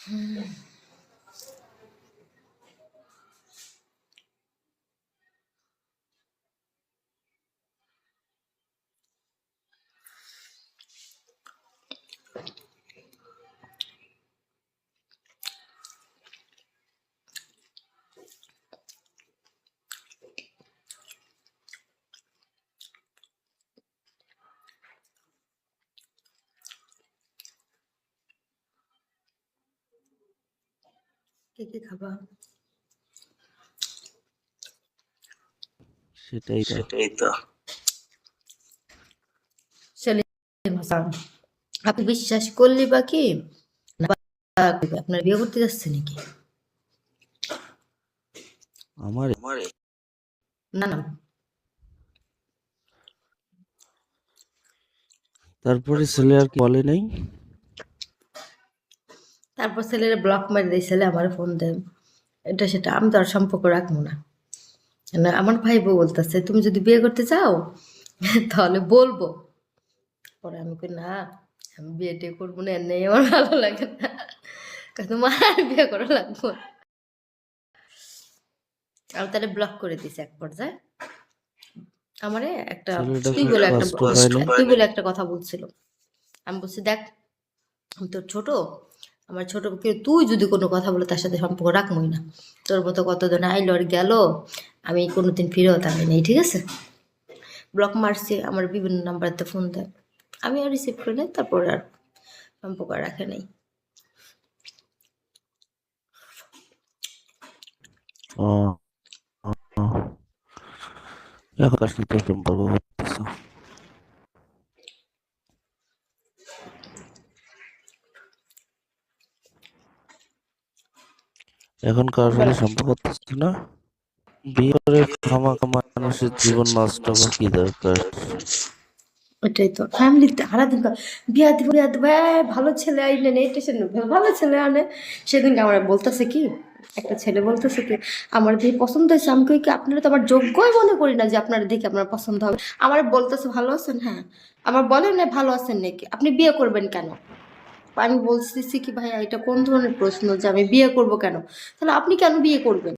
কে কে খাবা? সেটাই তো। সেলিম হাসান, আপনি বিশ্বাস করলে বা কি আপনার বিয়ে করতে যাচ্ছে নাকি? আমার না না, তারপরে ছেলে আর কি বলে নাই? তারপর ছেলের ব্লক মারি দেয়, ছেলে আমার ফোন দেয়, এটা সেটা। আমি তো আর সম্পর্ক রাখবো না। না, আমার ভাই বউ বলতেছে তুমি যদি বিয়ে করতে চাও তাহলে বলবো। পরে আমি কই না, আমি বিয়ে টিয়ে করবো না, এমনি আমার ভালো লাগে না। তোমার আর বিয়ে করা লাগবো না। আমি তাহলে ব্লক করে দিছি এক পর্যায়ে। আমারে একটা ছেলেটা তুই খুব বলে একটা কষ্ট পায় না? তুই বলে একটা কথা বলছিল। আমি বলছি দেখ, আমি তোর ছোট, আমার ছোট তুই যদি কোনো কথা বলে তার সাথে সম্পর্ক রাখবই না। তোর মতো কতজন আইলো আর গেল, আমি কোনোদিন ফিরেও তাকাই নাই, ঠিক আছে? ব্লক মারছে, আমার বিভিন্ন নাম্বারতে ফোন দেয়, আমি আর রিসিভ করি নাই। তারপরে আর সম্পর্ক রাখে নাই। ও, ও। এখন কার সাথে সম্পর্ক করতেছ? এখন কার সাথে সম্পর্ক করতেছ না? বিয়ে করে খামাখা মানুষের জীবন নষ্ট বা কি দরকার? ওটাই তো, ফ্যামিলিতে সারাদিন বিয়া দিব বিয়া দিব, ভালো ছেলে আইনে নেই, ভালো ছেলে আনে। সেদিনকে আমার বলতেছে কি, একটা ছেলে বলতেছে কি, আমার দেখে পছন্দ হয়েছে। আমি কই কি আপনারা তো আমার যোগ্যই মনে করি না যে আপনারা দেখে আপনার পছন্দ হবে। আমার বলতেছে ভালো আছেন, হ্যাঁ। আমার বলেন না ভালো আছেন নাকি, আপনি বিয়ে করবেন কেন? আমি বলতেছি কি ভাইয়া এটা কোন ধরনের প্রশ্ন যে আমি বিয়ে করব কেন? তাহলে আপনি কেন বিয়ে করবেন?